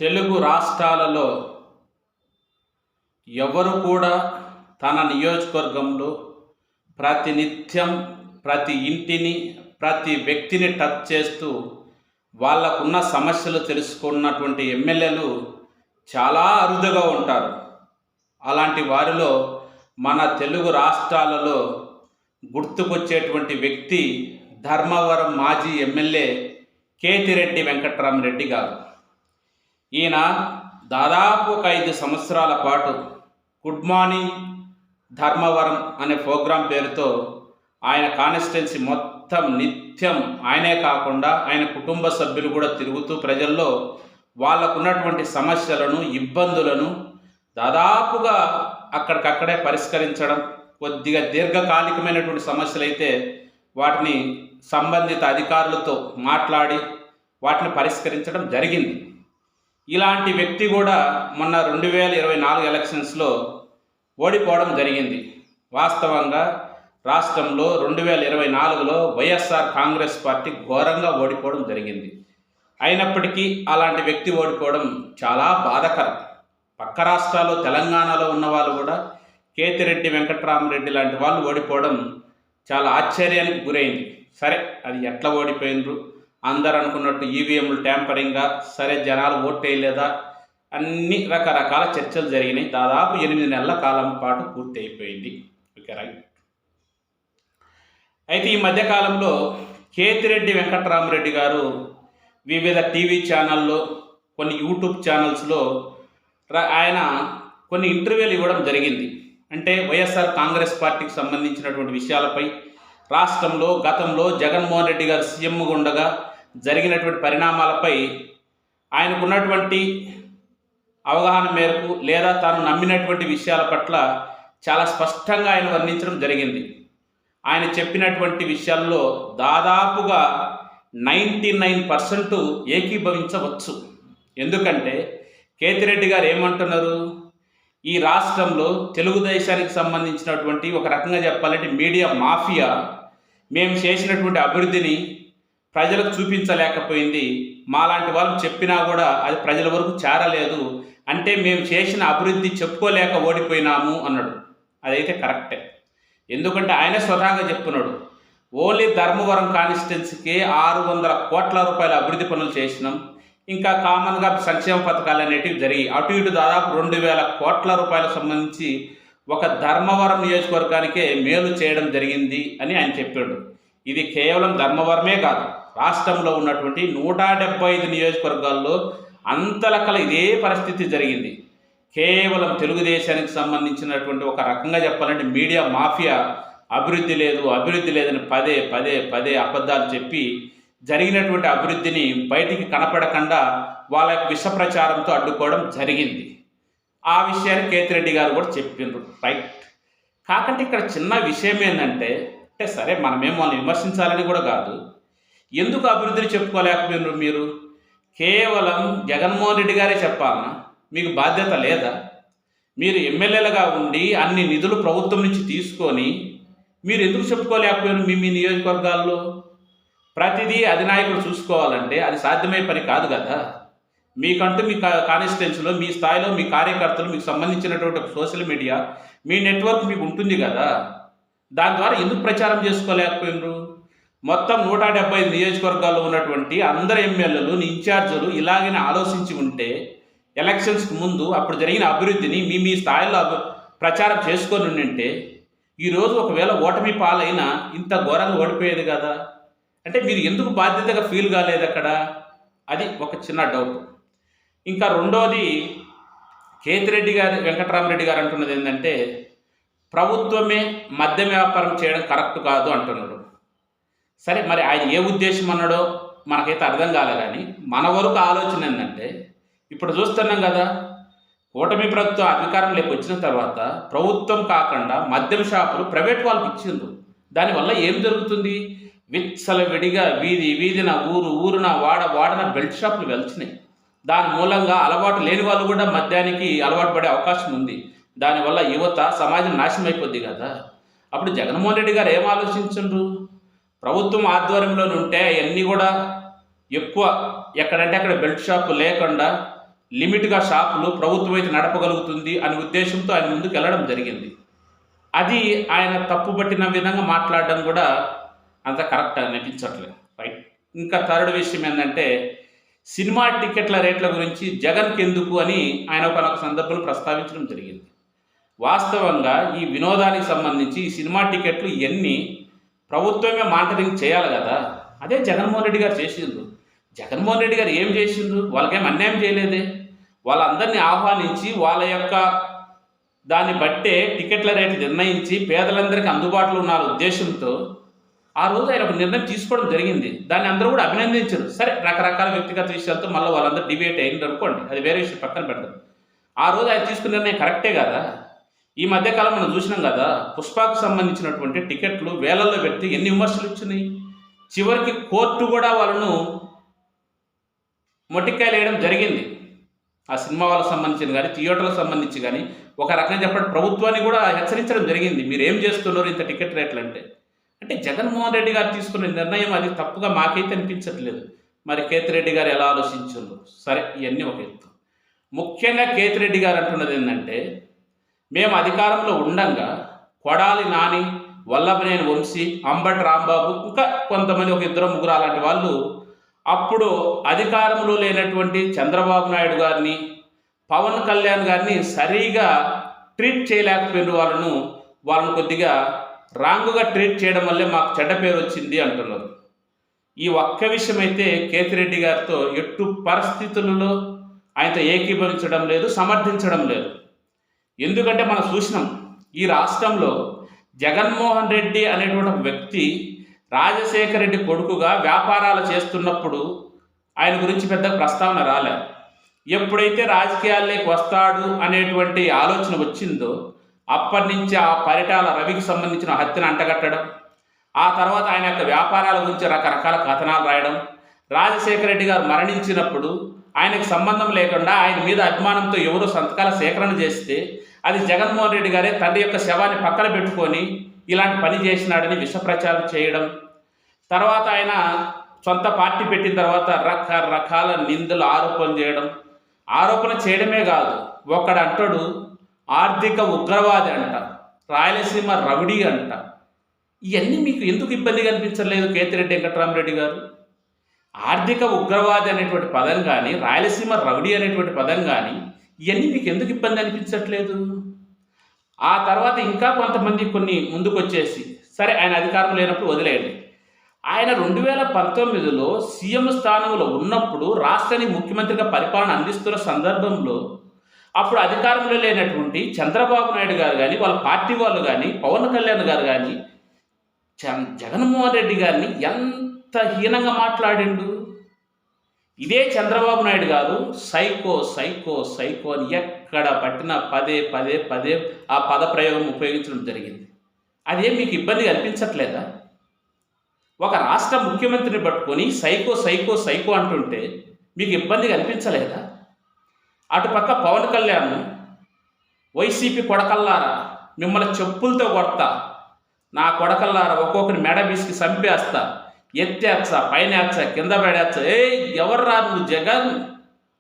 తెలుగు రాష్ట్రాలలో ఎవరు కూడా తన నియోజకవర్గంలో ప్రతినిత్యం ప్రతి ఇంటిని ప్రతి వ్యక్తిని టచ్ చేస్తూ వాళ్ళకున్న సమస్యలు తెలుసుకున్నటువంటి ఎమ్మెల్యేలు చాలా అరుదుగా ఉంటారు. అలాంటి వారిలో మన తెలుగు రాష్ట్రాలలో గుర్తుకొచ్చేటువంటి వ్యక్తి ధర్మవరం మాజీ ఎమ్మెల్యే కేతిరెడ్డి వెంకట్రామరెడ్డి గారు. ఈయన దాదాపు ఒక 5 సంవత్సరాల పాటు గుడ్ మార్నింగ్ ధర్మవరం అనే ప్రోగ్రాం పేరుతో ఆయన కాన్స్టిట్యున్సీ మొత్తం నిత్యం ఆయనే కాకుండా ఆయన కుటుంబ సభ్యులు కూడా తిరుగుతూ ప్రజల్లో వాళ్ళకున్నటువంటి సమస్యలను ఇబ్బందులను దాదాపుగా అక్కడికక్కడే పరిష్కరించడం, కొద్దిగా దీర్ఘకాలికమైనటువంటి సమస్యలు అయితే వాటిని సంబంధిత అధికారులతో మాట్లాడి వాటిని పరిష్కరించడం జరిగింది. ఇలాంటి వ్యక్తి కూడా మొన్న 2024 ఎలక్షన్స్లో ఓడిపోవడం జరిగింది. వాస్తవంగా రాష్ట్రంలో 2024లో వైఎస్ఆర్ కాంగ్రెస్ పార్టీ ఘోరంగా ఓడిపోవడం జరిగింది. అయినప్పటికీ అలాంటి వ్యక్తి ఓడిపోవడం చాలా బాధాకరం. పక్క రాష్ట్రాల్లో తెలంగాణలో ఉన్న వాళ్ళు కూడా కేతిరెడ్డి వెంకట్రామరెడ్డి లాంటి వాళ్ళు ఓడిపోవడం చాలా ఆశ్చర్యానికి గురైంది. సరే, అది ఎట్లా ఓడిపోయినరు, అందరు అనుకున్నట్టు ఈవీఎంలు ట్యాంపరింగా, సరే జనాలు ఓటు వేయలేదా, అన్ని రకరకాల చర్చలు జరిగినాయి. దాదాపు 8 నెలల కాలం పాటు పూర్తి అయిపోయింది. Okay, right. అయితే ఈ మధ్యకాలంలో కేతిరెడ్డి వెంకట్రామరెడ్డి గారు వివిధ టీవీ ఛానల్లో, కొన్ని యూట్యూబ్ ఛానల్స్లో ఆయన కొన్ని ఇంటర్వ్యూలు ఇవ్వడం జరిగింది. అంటే వైఎస్ఆర్ కాంగ్రెస్ పార్టీకి సంబంధించినటువంటి విషయాలపై, రాష్ట్రంలో గతంలో జగన్మోహన్ రెడ్డి గారు సీఎంగా ఉండగా జరిగినటువంటి పరిణామాలపై ఆయనకున్నటువంటి అవగాహన మేరకు లేదా తాను నమ్మినటువంటి విషయాల పట్ల చాలా స్పష్టంగా ఆయన వర్ణించడం జరిగింది. ఆయన చెప్పినటువంటి విషయాల్లో దాదాపుగా 99% ఏకీభవించవచ్చు. ఎందుకంటే కేతిరెడ్డి గారు ఏమంటున్నారు, ఈ రాష్ట్రంలో తెలుగుదేశానికి సంబంధించినటువంటి ఒక రకంగా చెప్పాలంటే మీడియా మాఫియా మేము చేసినటువంటి అభివృద్ధిని ప్రజలకు చూపించలేకపోయింది. మాలాంటి వాళ్ళు చెప్పినా కూడా అది ప్రజల వరకు చేరలేదు. అంటే మేము చేసిన అభివృద్ధి చెప్పుకోలేక ఓడిపోయినాము అన్నాడు. అదైతే కరెక్టే. ఎందుకంటే ఆయన స్వతహాగా చెప్తున్నాడు, ఓన్లీ ధర్మవరం కాన్స్టిట్యున్సీకి 600 కోట్ల రూపాయల అభివృద్ధి పనులు చేసినాం. ఇంకా కామన్గా సంక్షేమ పథకాలు అనేటివి జరిగి అటు ఇటు దాదాపు 2000 కోట్ల రూపాయలకు సంబంధించి ఒక ధర్మవరం నియోజకవర్గానికే మేలు చేయడం జరిగింది అని ఆయన చెప్పాడు. ఇది కేవలం ధర్మవరమే కాదు, రాష్ట్రంలో ఉన్నటువంటి 175 నియోజకవర్గాల్లో అంతలకల ఇదే పరిస్థితి జరిగింది. కేవలం తెలుగుదేశానికి సంబంధించినటువంటి ఒక రకంగా చెప్పాలంటే మీడియా మాఫియా అభివృద్ధి లేదని పదే పదే పదే అబద్ధాలు చెప్పి జరిగినటువంటి అభివృద్ధిని బయటికి కనపడకుండా వాళ్ళ యొక్క విష ప్రచారంతో అడ్డుకోవడం జరిగింది. ఆ విషయాన్ని కేతిరెడ్డి గారు కూడా చెప్పిండ్రు. రైట్. కాకంటే ఇక్కడ చిన్న విషయం ఏంటంటే, సరే మనమేం వాళ్ళని విమర్శించాలని కూడా కాదు, ఎందుకు అభివృద్ధిని చెప్పుకోలేకపోయినారు మీరు? కేవలం జగన్మోహన్ రెడ్డి గారే చెప్పాలన్నా? మీకు బాధ్యత లేదా? మీరు ఎమ్మెల్యేలుగా ఉండి అన్ని నిధులు ప్రభుత్వం నుంచి తీసుకొని మీరు ఎందుకు చెప్పుకోలేకపోయినారు? మీ నియోజకవర్గాల్లో ప్రతిదీ అధినాయకులు చూసుకోవాలంటే అది సాధ్యమయ్యే పని కాదు కదా. మీకంటూ మీ కాన్స్టిట్యున్సీలో మీ స్థాయిలో మీ కార్యకర్తలు, మీకు సంబంధించినటువంటి సోషల్ మీడియా, మీ నెట్వర్క్ మీకు ఉంటుంది కదా. దాని ద్వారా ఎందుకు ప్రచారం చేసుకోలేకపోయినారు? మొత్తం 175 నియోజకవర్గాల్లో ఉన్నటువంటి అందరు ఎమ్మెల్యేలు, ఇన్ఛార్జీలు ఇలాగనే ఆలోచించి ఉంటే ఎలక్షన్స్కి ముందు అప్పుడు జరిగిన అభివృద్ధిని మీ స్థాయిలో ప్రచారం చేసుకొని ఉంటే ఈరోజు ఒకవేళ ఓటమి పాలైనా ఇంత ఘోరంగా ఓడిపోయేది కదా. అంటే మీరు ఎందుకు బాధ్యతగా ఫీల్ కాలేదు అక్కడ? అది ఒక చిన్న డౌట్. ఇంకా రెండోది, కేతిరెడ్డి గారు వెంకట్రామరెడ్డి గారు అంటున్నది ఏంటంటే, ప్రభుత్వమే మద్యం వ్యాపారం చేయడం కరెక్ట్ కాదు అంటున్నాడు. సరే, మరి ఆయన ఏ ఉద్దేశం అన్నాడో మనకైతే అర్థం కాలే. కానీ మన వరకు ఆలోచన ఏంటంటే, ఇప్పుడు చూస్తున్నాం కదా, కూటమి ప్రభుత్వం అధికారంలోకి వచ్చిన తర్వాత ప్రభుత్వం కాకుండా మద్యం షాపులు ప్రైవేట్ వాళ్ళకి ఇచ్చిండ్రు. దానివల్ల ఏం జరుగుతుంది? విచ్చలవిడిగా వీధిన ఊరున వాడన బెల్ట్ షాపులు వెలిచినాయి. దాని మూలంగా అలవాటు లేని వాళ్ళు కూడా మద్యానికి అలవాటు పడే అవకాశం ఉంది. దానివల్ల యువత సమాజం నాశనం అయిపోద్ది కదా. అప్పుడు జగన్మోహన్ రెడ్డి గారు ఏం ఆలోచించండ్రు? ప్రభుత్వం ఆధ్వర్యంలో ఉంటే అవన్నీ కూడా ఎక్కువ ఎక్కడంటే అక్కడ బెల్ట్ షాపు లేకుండా లిమిట్గా షాపులు ప్రభుత్వం అయితే నడపగలుగుతుంది అనే ఉద్దేశంతో ఆయన ముందుకు వెళ్ళడం జరిగింది. అది ఆయన తప్పుపట్టిన విధంగా మాట్లాడడం కూడా అంత కరెక్ట్ అనిపించట్లేదు. రైట్. ఇంకా థర్డ్ విషయం ఏంటంటే సినిమా టికెట్ల రేట్ల గురించి జగన్కి ఎందుకు అని ఆయన ఒక సందర్భంలో ప్రస్తావించడం జరిగింది. వాస్తవంగా ఈ వినోదానికి సంబంధించి ఈ సినిమా టికెట్లు ఇవన్నీ ప్రభుత్వమే మానిటరింగ్ చేయాలి కదా. అదే జగన్మోహన్ రెడ్డి గారు చేసిండ్రు. జగన్మోహన్ రెడ్డి గారు ఏం చేసిండ్రు? వాళ్ళకేం అన్యాయం చేయలేదే. వాళ్ళందరినీ ఆహ్వానించి వాళ్ళ యొక్క దాన్ని బట్టే టికెట్ల రేట్లు నిర్ణయించి పేదలందరికీ అందుబాటులో ఉన్న ఉద్దేశంతో ఆ రోజు ఆయన ఒక నిర్ణయం తీసుకోవడం జరిగింది. దాన్ని అందరూ కూడా అభినందించారు. సరే, రకరకాల వ్యక్తిగత విషయాలతో మళ్ళీ వాళ్ళందరూ డిబేట్ అయింది అనుకోండి, అది వేరే విషయం పక్కన పెడతాం. ఆ రోజు ఆయన తీసుకున్న నిర్ణయం కరెక్టే కదా. ఈ మధ్యకాలం మనం చూసినాం కదా, పుష్పకు సంబంధించినటువంటి టికెట్లు వేలల్లో పెట్టి ఎన్ని విమర్శలు వచ్చినాయి. చివరికి కోర్టు కూడా వాళ్ళను మొట్టికాయలు వేయడం జరిగింది. ఆ సినిమా వాళ్ళకి సంబంధించిన కానీ థియేటర్లకు సంబంధించి కానీ ఒక రకంగా చెప్పడం ప్రభుత్వాన్ని కూడా హెచ్చరించడం జరిగింది. మీరు ఏం చేస్తున్నారు ఇంత టికెట్ రేట్లు అంటే జగన్మోహన్ రెడ్డి గారు తీసుకున్న నిర్ణయం అది తప్పుగా మాకైతే అనిపించట్లేదు. మరి కేతిరెడ్డి గారు ఎలా ఆలోచించారు? సరే, ఇవన్నీ ఒక ఎత్తు. ముఖ్యంగా కేతిరెడ్డి గారు అంటున్నది ఏంటంటే, మేము అధికారంలో ఉండంగా కొడాలి నాని, వల్లభనేని వంశీ, అంబటి రాంబాబు, ఇంకా కొంతమంది ఒక ఇద్దరు ముగ్గురు అలాంటి వాళ్ళు అప్పుడు అధికారంలో లేనటువంటి చంద్రబాబు నాయుడు గారిని, పవన్ కళ్యాణ్ గారిని సరిగా ట్రీట్ చేయలేకపోయిన వాళ్ళను కొద్దిగా రాంగుగా ట్రీట్ చేయడం వల్లే మాకు చెడ్డ పేరు వచ్చింది అంటున్నారు. ఈ ఒక్క విషయం అయితే కేతిరెడ్డి గారితో ఎట్టు పరిస్థితులలో ఆయనతో ఏకీభవించడం లేదు, సమర్థించడం లేదు. ఎందుకంటే మనం చూసినాం, ఈ రాష్ట్రంలో జగన్మోహన్ రెడ్డి అనేటువంటి ఒక వ్యక్తి రాజశేఖర రెడ్డి కొడుకుగా వ్యాపారాలు చేస్తున్నప్పుడు ఆయన గురించి పెద్ద ప్రస్తావన రాలేదు. ఎప్పుడైతే రాజకీయాల్లోకి వస్తాడు అనేటువంటి ఆలోచన వచ్చిందో అప్పటి నుంచి ఆ పరిటాల రవికి సంబంధించిన హత్యను అంటగట్టడం, ఆ తర్వాత ఆయన యొక్క వ్యాపారాల గురించి రకరకాల కథనాలు రాయడం, రాజశేఖర రెడ్డి గారు మరణించినప్పుడు ఆయనకు సంబంధం లేకుండా ఆయన మీద అభిమానంతో ఎవరో సంతకాల సేకరణ చేస్తే అది జగన్మోహన్ రెడ్డి గారే తండ్రి యొక్క శవాన్ని పక్కన పెట్టుకొని ఇలాంటి పని చేసినాడని విష ప్రచారం చేయడం, తర్వాత ఆయన సొంత పార్టీ పెట్టిన తర్వాత రకరకాల నిందలు ఆరోపణ చేయడమే కాదు, ఒకడంటాడు ఆర్థిక ఉగ్రవాది అంట, రాయలసీమ రౌడీ అంట. ఇవన్నీ మీకు ఎందుకు ఇబ్బందిగా అనిపించలేదు కేతిరెడ్డి వెంకటరామరెడ్డి గారు? ఆర్థిక ఉగ్రవాది అనేటువంటి పదం కానీ, రాయలసీమ రౌడీ అనేటువంటి పదం కానీ ఇవన్నీ మీకు ఎందుకు ఇబ్బంది అనిపించట్లేదు? ఆ తర్వాత ఇంకా కొంతమంది కొన్ని ముందుకు వచ్చేసి, సరే ఆయన అధికారం లేనప్పుడు వదిలేయండి, ఆయన 2019లో సీఎం స్థానంలో ఉన్నప్పుడు రాష్ట్రానికి ముఖ్యమంత్రిగా పరిపాలన అందిస్తున్న సందర్భంలో అప్పుడు అధికారంలో లేనటువంటి చంద్రబాబు నాయుడు గారు కానీ, వాళ్ళ పార్టీ వాళ్ళు కానీ, పవన్ కళ్యాణ్ గారు కానీ జగన్మోహన్ రెడ్డి గారిని ఎంత హీనంగా మాట్లాడిండు. ఇదే చంద్రబాబు నాయుడు గారు సైకో సైకో సైకో అని ఎక్కడ పట్టినా పదే పదే పదే ఆ పద ప్రయోగం ఉపయోగించడం జరిగింది. అదేం మీకు ఇబ్బంది అనిపించట్లేదా? ఒక రాష్ట్ర ముఖ్యమంత్రిని పట్టుకొని సైకో సైకో సైకో అంటుంటే మీకు ఇబ్బంది అనిపించలేదా? అటుపక్క పవన్ కళ్యాణ్, వైసీపీ కొడకల్లారా మిమ్మల్ని చెప్పులతో కొడతా, నా కొడకల్లారా ఒక్కొక్కరి మెడ బీసికి చంపేస్తా, ఎత్తేచ్చా, పైన ఏచ్చా, కింద పడేచ్చా, ఎవర్రా నువ్వు జగన్?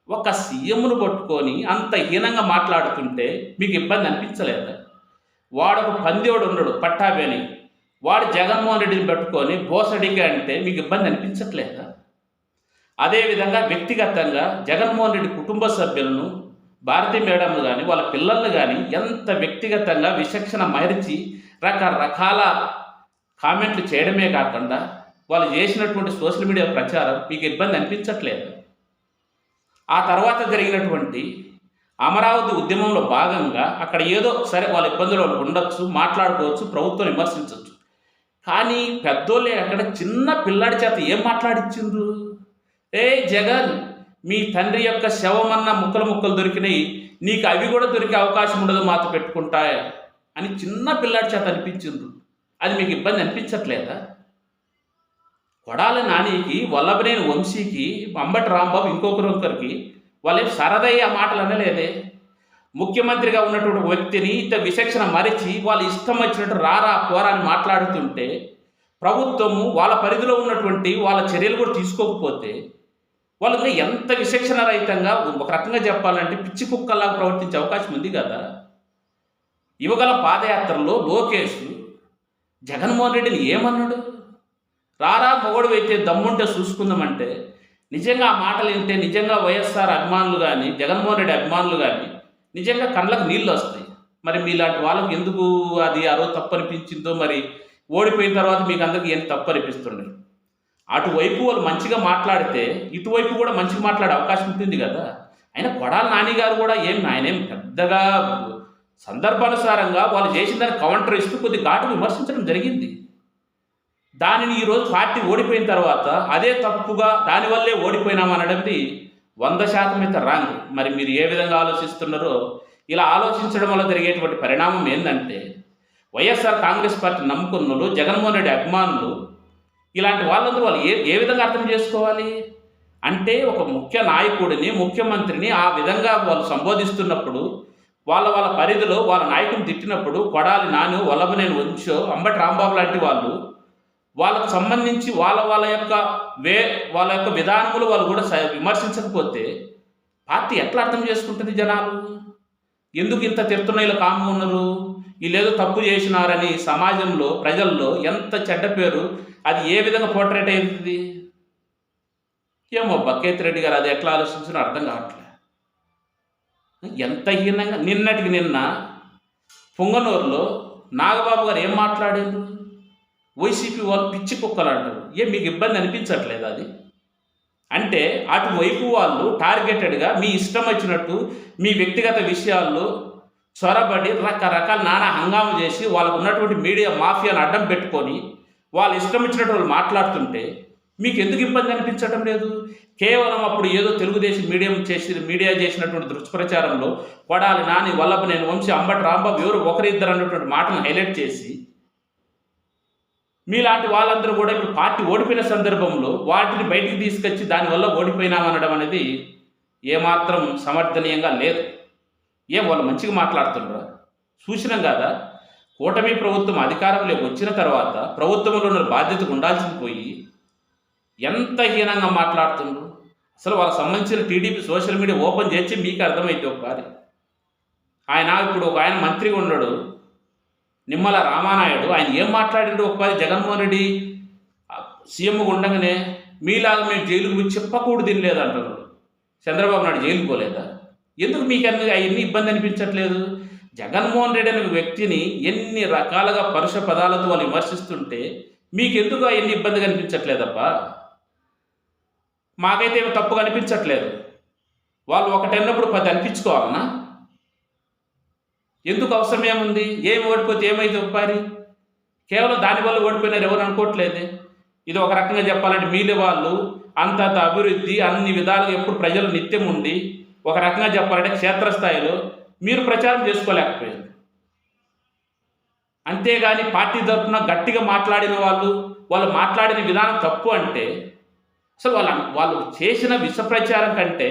ఒక సీఎంను పట్టుకొని అంత హీనంగా మాట్లాడుతుంటే మీకు ఇబ్బంది అనిపించలేదా? వాడొక పందేవాడు ఉన్నాడు పట్టాబేని, వాడు జగన్మోహన్ రెడ్డిని పట్టుకొని బోసడిగా అంటే మీకు ఇబ్బంది అనిపించట్లేదా? అదేవిధంగా వ్యక్తిగతంగా జగన్మోహన్ రెడ్డి కుటుంబ సభ్యులను, భారతీ మేడంను కానీ వాళ్ళ పిల్లలను కానీ ఎంత వ్యక్తిగతంగా విచక్షణ మరిచి రకరకాల కామెంట్లు చేయడమే కాకుండా వాళ్ళు చేసినటువంటి సోషల్ మీడియా ప్రచారం మీకు ఇబ్బంది అనిపించట్లేదు? ఆ తర్వాత జరిగినటువంటి అమరావతి ఉద్యమంలో భాగంగా అక్కడ ఏదో సరే వాళ్ళ ఇబ్బందులు వాళ్ళు ఉండొచ్చు, మాట్లాడుకోవచ్చు, ప్రభుత్వం విమర్శించవచ్చు, కానీ పెద్దోళ్ళే అక్కడ చిన్న పిల్లాడి చేత ఏం మాట్లాడిచ్చిండ్రు? జగన్, మీ తండ్రి యొక్క శవమన్న ముక్కలు దొరికినాయి, నీకు అవి కూడా దొరికే అవకాశం ఉండదు, మాతో పెట్టుకుంటాయి అని చిన్న పిల్లాడి చేత అనిపించిండ్రు. అది మీకు ఇబ్బంది అనిపించట్లేదా? కొడాలి నానికి, వల్లభనేని వంశీకి, అంబటి రాంబాబు ఇంకొకరికి వాళ్ళేం సరదయ్య మాటలు అనలేదే. ముఖ్యమంత్రిగా ఉన్నటువంటి వ్యక్తిని ఇంత విచక్షణ మరిచి వాళ్ళు ఇష్టం వచ్చినట్టు రారా పోరా అని మాట్లాడుతుంటే ప్రభుత్వము వాళ్ళ పరిధిలో ఉన్నటువంటి వాళ్ళ చర్యలు కూడా తీసుకోకపోతే వాళ్ళు ఇంకా ఎంత విచక్షణ రహితంగా ఒక రకంగా చెప్పాలంటే పిచ్చి కుక్కల్లాగా ప్రవర్తించే అవకాశం ఉంది కదా. యువగల పాదయాత్రలో లోకేష్ జగన్మోహన్ రెడ్డిని ఏమన్నాడు? రారా మొగడు అయితే దమ్ముంటే చూసుకుందామంటే నిజంగా ఆ మాటలు వింటే నిజంగా వైఎస్ఆర్ అభిమానులు కానీ జగన్మోహన్ రెడ్డి అభిమానులు కానీ నిజంగా కళ్ళకు నీళ్ళు వస్తాయి. మరి మీలాంటి వాళ్ళకి ఎందుకు అది ఆ రోజు తప్పు అనిపించిందో, మరి ఓడిపోయిన తర్వాత మీకు అందరికీ ఏం తప్పు అనిపిస్తుండే. అటువైపు వాళ్ళు మంచిగా మాట్లాడితే ఇటువైపు కూడా మంచిగా మాట్లాడే అవకాశం ఉంటుంది కదా. అయినా కొడాలి నాని గారు కూడా ఆయనేం పెద్దగా సందర్భానుసారంగా వాళ్ళు చేసిన దాన్ని కౌంటర్ ఇస్తూ కొద్ది ఘాటు విమర్శించడం జరిగింది. దానిని ఈరోజు పార్టీ ఓడిపోయిన తర్వాత అదే తప్పుగా దానివల్లే ఓడిపోయినామనడంది 100% అయితే రాంగ్. మరి మీరు ఏ విధంగా ఆలోచిస్తున్నారో, ఇలా ఆలోచించడం వల్ల జరిగేటువంటి పరిణామం ఏంటంటే వైఎస్ఆర్ కాంగ్రెస్ పార్టీ నమ్ముకున్నలు జగన్మోహన్ రెడ్డి అభిమానులు ఇలాంటి వాళ్ళందరూ వాళ్ళు ఏ విధంగా అర్థం చేసుకోవాలి అంటే, ఒక ముఖ్య నాయకుడిని ముఖ్యమంత్రిని ఆ విధంగా వాళ్ళు సంబోధిస్తున్నప్పుడు, వాళ్ళ పరిధిలో వాళ్ళ నాయకుని తిట్టినప్పుడు కొడాలి నాని, వల్లభనేని వంశో, అంబటి రాంబాబు లాంటి వాళ్ళు వాళ్ళకు సంబంధించి వాళ్ళ యొక్క విధానములు వాళ్ళు కూడా విమర్శించకపోతే పార్టీ ఎట్లా అర్థం చేసుకుంటుంది జనాలు? ఎందుకు ఇంత తిడుతున్న ఇలా కామ్గా ఉన్నారు? వీళ్ళేదో తప్పు చేసినారని సమాజంలో ప్రజల్లో ఎంత చెడ్డ పేరు, అది ఏ విధంగా పోర్ట్రేట్ అవుతుంది? ఏమో కేతిరెడ్డి గారు అది ఎట్లా ఆలోచించినా అర్థం కావట్లే. ఎంత హీనంగా నిన్నటికి నిన్న పొంగనూరులో నాగబాబు గారు ఏం మాట్లాడారు? వైసీపీ వాళ్ళు పిచ్చి కుక్కలు అంటారు. మీకు ఇబ్బంది అనిపించట్లేదు అది? అంటే అటువైపు వాళ్ళు టార్గెటెడ్గా మీ ఇష్టం వచ్చినట్టు మీ వ్యక్తిగత విషయాల్లో చొరబడి రకరకాల నానా హంగామా చేసి వాళ్ళకు ఉన్నటువంటి మీడియా మాఫియాను అడ్డం పెట్టుకొని వాళ్ళు ఇష్టం వచ్చినట్టు వాళ్ళు మాట్లాడుతుంటే మీకు ఎందుకు ఇబ్బంది అనిపించడం లేదు? కేవలం అప్పుడు ఏదో తెలుగుదేశం మీడియా చేసినటువంటి దుష్ప్రచారంలో కొడాలి నాని, వల్లభనేని వంశీ, అంబటి రాంబాబు ఎవరు ఒకరిద్దరు అన్నటువంటి మాటను హైలైట్ చేసి మీలాంటి వాళ్ళందరూ కూడా ఇప్పుడు పార్టీ ఓడిపోయిన సందర్భంలో వాటిని బయటికి తీసుకొచ్చి దానివల్ల ఓడిపోయినామనడం అనేది ఏమాత్రం సమర్థనీయంగా లేదు. వాళ్ళు మంచిగా మాట్లాడుతున్నారా? చూసినాం కదా, కూటమి ప్రభుత్వం అధికారంలోకి వచ్చిన తర్వాత ప్రభుత్వంలో ఉన్న బాధ్యతకు ఉండాల్సింది పోయి ఎంత హీనంగా మాట్లాడుతున్నారు. అసలు వాళ్ళకి సంబంధించిన టీడీపీ సోషల్ మీడియా ఓపెన్ చేసి మీకు అర్థమైతే ఒకసారి. ఇప్పుడు ఆయన మంత్రిగా ఉన్నాడు నిమ్మల రామానాయుడు, ఆయన ఏం మాట్లాడిండు ఒకసారి జగన్మోహన్ రెడ్డి సీఎం ఉండగానే మీలాగా మేము జైలుకు పోయి చెప్పకూడదు తినలేదు అంటున్నాడు. చంద్రబాబు నాయుడు జైలుకు పోలేదా? ఎందుకు మీకు అవన్నీ ఇబ్బంది అనిపించట్లేదు? జగన్మోహన్ రెడ్డి అనే వ్యక్తిని ఎన్ని రకాలుగా పరుష పదాలతో వాళ్ళు విమర్శిస్తుంటే మీకెందుకు అవన్నీ ఇబ్బంది కనిపించట్లేదబ్బా? మాకైతే ఏమి తప్పు కనిపించట్లేదు. వాళ్ళు ఒకటన్నప్పుడు 10 అనిపించుకోవాలన్నా? ఎందుకు అవసరం ఏముంది? ఏమి ఓడిపోతే ఏమైతే ఒప్పారి? కేవలం దానివల్ల ఓడిపోయినారు ఎవరు అనుకోవట్లేదే. ఇది ఒక రకంగా చెప్పాలంటే మీలి వాళ్ళు అంత అభివృద్ధి అన్ని విధాలుగా ఎప్పుడు ప్రజలు నిత్యం ఉండి ఒక రకంగా చెప్పాలంటే క్షేత్రస్థాయిలో మీరు ప్రచారం చేసుకోలేకపోయారు. అంతేగాని పార్టీ తరఫున గట్టిగా మాట్లాడిన వాళ్ళు మాట్లాడిన విధానం తప్పు అంటే అసలు వాళ్ళు చేసిన విష ప్రచారం కంటే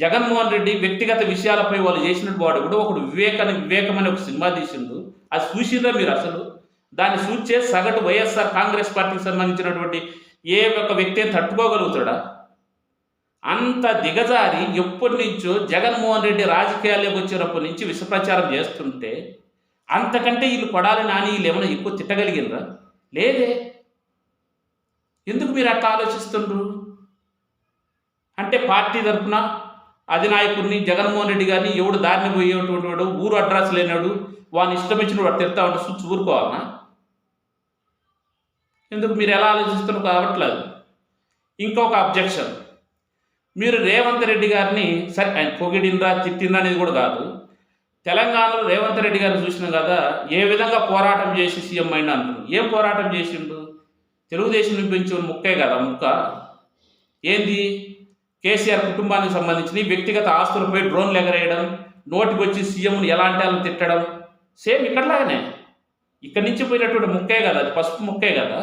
జగన్మోహన్ రెడ్డి వ్యక్తిగత విషయాలపై వాళ్ళు చేసినట్టు వాడు కూడా ఒకడు వివేకం అనే ఒక సినిమా తీసిండు. అది చూసిందా మీరు? అసలు దాన్ని చూసే సగటు వైఎస్ఆర్ కాంగ్రెస్ పార్టీకి సంబంధించినటువంటి ఏ ఒక్క వ్యక్తి తట్టుకోగలుగుతాడా? అంత దిగజారి ఎప్పటి నుంచో జగన్మోహన్ రెడ్డి రాజకీయాల్లోకి వచ్చినప్పటి నుంచి విష ప్రచారం చేస్తుంటే అంతకంటే వీళ్ళు కొడాలి నాని వీళ్ళు ఏమైనా ఎక్కువ తిట్టగలిగినరా? లేదే. ఎందుకు మీరు అట్లా ఆలోచిస్తుండ్రు? అంటే పార్టీ తరఫున అధినాయకుడిని జగన్మోహన్ రెడ్డి గారిని ఎవడు దారిని పోయేటువంటి వాడు, ఊరు అడ్రస్ లేనాడు, వాడిని ఇష్టం వచ్చిన వాడు తిడతా ఉంటే చూసి ఊరుకోవాలన్నా? ఎందుకు మీరు ఎలా ఆలోచిస్తున్నారు కావట్లేదు. ఇంకొక అబ్జెక్షన్, మీరు రేవంత్ రెడ్డి గారిని సరే ఆయన పొగిడిందా తిట్టిందా అనేది కూడా కాదు, తెలంగాణలో రేవంత్ రెడ్డి గారిని చూసినాం కదా ఏ విధంగా పోరాటం చేసి సీఎం అయినా అంటున్నారు. ఏం పోరాటం చేసిండు? తెలుగుదేశం పెంచిన ముక్కే కదా ముక్క. ఏంది? కేసీఆర్ కుటుంబానికి సంబంధించిన వ్యక్తిగత ఆస్తులపై డ్రోన్లు ఎగరేయడం, నోటికి వచ్చి సీఎంని ఎలాంటి వాళ్ళని తిట్టడం, సేమ్ ఇక్కడలాగానే. ఇక్కడి నుంచి పోయినటువంటి ముక్కే కదా, అది పసుపు ముక్కే కదా.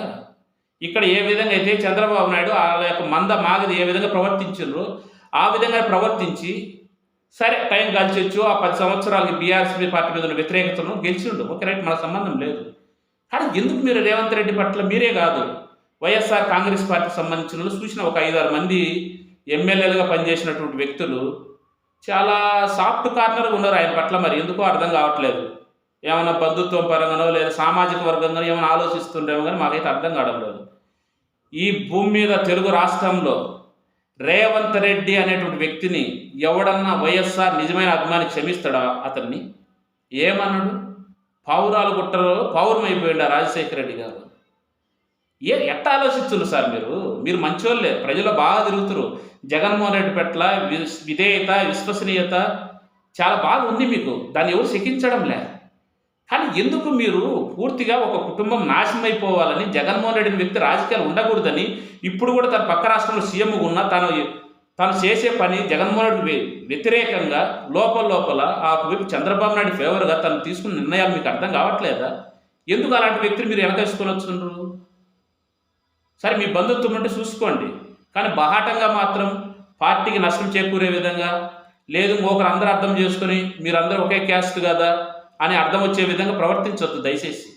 ఇక్కడ ఏ విధంగా అయితే చంద్రబాబు నాయుడు వాళ్ళ యొక్క మాగది ఏ విధంగా ప్రవర్తించారో ఆ విధంగా ప్రవర్తించి సరే టైం కలిసొచ్చు ఆ 10 సంవత్సరాలకి బీఆర్ఎస్పీ పార్టీ మీద ఉన్న వ్యతిరేకతను గెలిచిండు. ఓకే రైట్, మన సంబంధం లేదు. కానీ ఎందుకు మీరు రేవంత్ రెడ్డి పట్ల మీరే కాదు వైఎస్ఆర్ కాంగ్రెస్ పార్టీకి సంబంధించిన చూసిన ఒక 5-6 మంది ఎమ్మెల్యేలుగా పనిచేసినటువంటి వ్యక్తులు చాలా సాఫ్ట్ కార్నర్గా ఉన్నారు ఆయన పట్ల. మరి ఎందుకో అర్థం కావట్లేదు. ఏమైనా బంధుత్వం పరంగానో లేదా సామాజిక వర్గంగానో ఏమైనా ఆలోచిస్తుండేమో కానీ మాకైతే అర్థం కావడం లేదు. ఈ భూమి మీద తెలుగు రాష్ట్రంలో రేవంత్ రెడ్డి అనేటువంటి వ్యక్తిని ఎవడన్నా వైఎస్ఆర్ నిజమైన అభిమాని క్షమిస్తాడా అతన్ని? ఏమన్నాడు? పావురాలు గుట్టలో పౌరమైపోయిండు ఆ రాజశేఖర రెడ్డి గారు. ఎట్లా ఆలోచిస్తున్నారు సార్ మీరు మంచోళ్ళే, ప్రజలు బాగా తిరుగుతారు. జగన్మోహన్ రెడ్డి పట్ల విధేయత విశ్వసనీయత చాలా బాగా ఉంది మీకు, దాన్ని ఎవరు శకించడం లే. కానీ ఎందుకు మీరు పూర్తిగా ఒక కుటుంబం నాశనం అయిపోవాలని, జగన్మోహన్ రెడ్డి వ్యక్తి రాజకీయాలు ఉండకూడదని, ఇప్పుడు కూడా తన పక్క రాష్ట్రంలో సీఎంగా ఉన్న తను చేసే పని జగన్మోహన్ రెడ్డి వ్యతిరేకంగా లోపల ఆ వైపు చంద్రబాబు నాయుడు ఫేవర్గా తను తీసుకున్న నిర్ణయాలు మీకు అర్థం కావట్లేదా? ఎందుకు అలాంటి వ్యక్తిని మీరు వెనకేసుకొని వస్తున్నారు? సరే మీ బంధుత్వం ఉంటే చూసుకోండి, కానీ బహాటంగా మాత్రం పార్టీకి నష్టం చేకూరే విధంగా లేదు, ఒకరు అందరూ అర్థం చేసుకొని మీరందరూ ఒకే క్యాస్ట్ కదా అని అర్థం వచ్చే విధంగా ప్రవర్తించవద్దు దయచేసి.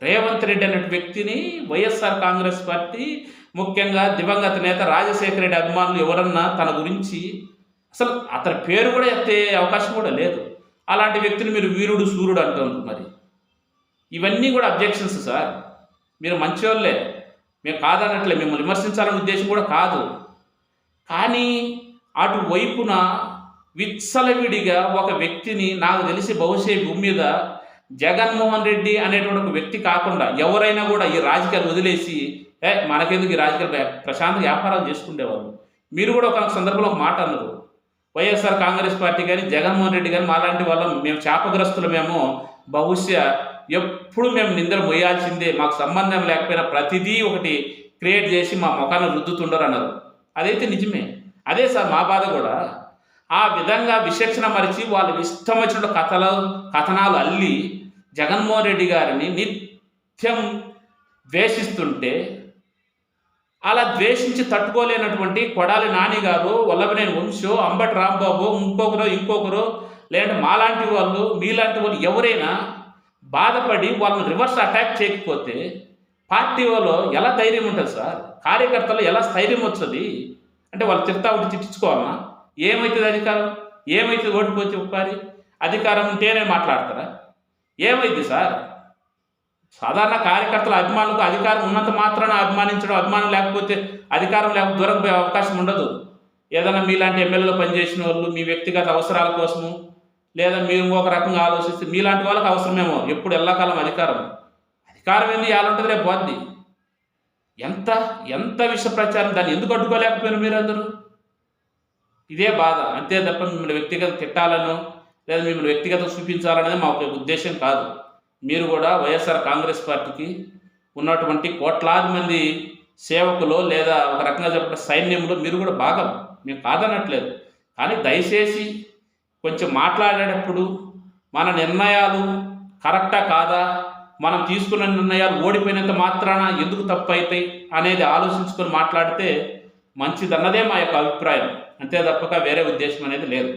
రేవంత్ రెడ్డి అనే వ్యక్తిని వైఎస్ఆర్ కాంగ్రెస్ పార్టీ, ముఖ్యంగా దివంగత నేత రాజశేఖర రెడ్డి అభిమానులు ఎవరన్నా తన గురించి అసలు అతని పేరు కూడా ఎత్తే అవకాశం కూడా లేదు. అలాంటి వ్యక్తిని మీరు వీరుడు సూర్యుడు అంటున్నారు. మరి ఇవన్నీ కూడా అబ్జెక్షన్స్ సార్. మీరు మంచివాళ్ళే, మేము కాదనట్లే, మిమ్మల్ని విమర్శించాలనే ఉద్దేశం కూడా కాదు. కానీ అటువైపున విచ్చలవిడిగా ఒక వ్యక్తిని, నాకు తెలిసి బహుశా భూమి మీద జగన్మోహన్ రెడ్డి అనేటువంటి ఒక వ్యక్తి కాకుండా ఎవరైనా కూడా ఈ రాజకీయాలు వదిలేసి మనకెందుకు ఈ రాజకీయాలు ప్రశాంత వ్యాపారాలు చేసుకునేవాళ్ళు. మీరు కూడా ఒక సందర్భంలో ఒక మాట అన్నారు, వైఎస్ఆర్ కాంగ్రెస్ పార్టీ కానీ జగన్మోహన్ రెడ్డి కానీ మాలాంటి వాళ్ళం మేము శాపగ్రస్తులమేమో, బహుశా ఎప్పుడు మేము నిందలు మోయాల్సిందే, మాకు సంబంధం లేకపోయినా ప్రతిదీ ఒకటి క్రియేట్ చేసి మా ముఖాన్ని రుద్దుతుండరు అన్నారు. అదైతే నిజమే. అదే సార్ మా బాధ కూడా. ఆ విధంగా విచక్షణ మరిచి వాళ్ళు ఇష్టం వచ్చిన కథనాలు అల్లి జగన్మోహన్ రెడ్డి గారిని నిత్యం ద్వేషిస్తుంటే, అలా ద్వేషించి తట్టుకోలేనటువంటి కొడాలి నాని గారు, వల్లభనేని వంశో, అంబటి రాంబాబు, ఇంకొకరు లేదంటే మాలాంటి వాళ్ళు, మీలాంటి వాళ్ళు ఎవరైనా బాధపడి వాళ్ళని రివర్స్ అటాక్ చేయకపోతే పార్టీ వాళ్ళు ఎలా ధైర్యం ఉంటుంది సార్? కార్యకర్తలు ఎలా స్థైర్యం వస్తుంది? అంటే వాళ్ళు ఒకటి తిట్టించుకోవాలన్నా? ఏమవుతుంది అధికారం? ఏమవుతుంది ఓడిపోతే ఒక్కసారి? అధికారం ఉంటేనే మాట్లాడతారా? ఏమైంది సార్? సాధారణ కార్యకర్తల అభిమానులకు అధికారం ఉన్నంత మాత్రాన అభిమానించడం, అభిమానం లేకపోతే అధికారం లేకపోతే దూరం పోయే అవకాశం ఉండదు. ఏదైనా మీలాంటి ఎమ్మెల్యేలో పనిచేసిన వాళ్ళు మీ వ్యక్తిగత అవసరాల కోసము, లేదా మీరు ఒక రకంగా ఆలోచిస్తే మీలాంటి వాళ్ళకి అవసరమేమో ఎప్పుడు ఎల్లకాలం అధికారం ఏంది యాలుంటుంది, రేపు పోద్ది. ఎంత విష ప్రచారం, దాన్ని ఎందుకు అడ్డుకోలేకపోయినా మీరందరూ? ఇదే బాధ, అంతే తప్ప మిమ్మల్ని వ్యక్తిగత తిట్టాలనో లేదా మిమ్మల్ని వ్యక్తిగత చూపించాలనేది మా ఒక ఉద్దేశం కాదు. మీరు కూడా వైఎస్ఆర్ కాంగ్రెస్ పార్టీకి ఉన్నటువంటి కోట్లాది మంది సేవకులు లేదా ఒక రకంగా చెప్పిన సైన్యంలో మీరు కూడా భాగం, మేము కాదనట్లేదు. కానీ దయచేసి కొంచెం మాట్లాడేటప్పుడు మన నిర్ణయాలు కరెక్టా కాదా, మనం తీసుకున్న నిర్ణయాలు ఓడిపోయినంత మాత్రాన ఎందుకు తప్పు అవుతాయి అనేది ఆలోచించుకొని మాట్లాడితే మంచిదన్నదే మా యొక్క అభిప్రాయం. అంతే తప్పక వేరే ఉద్దేశం అనేది లేదు.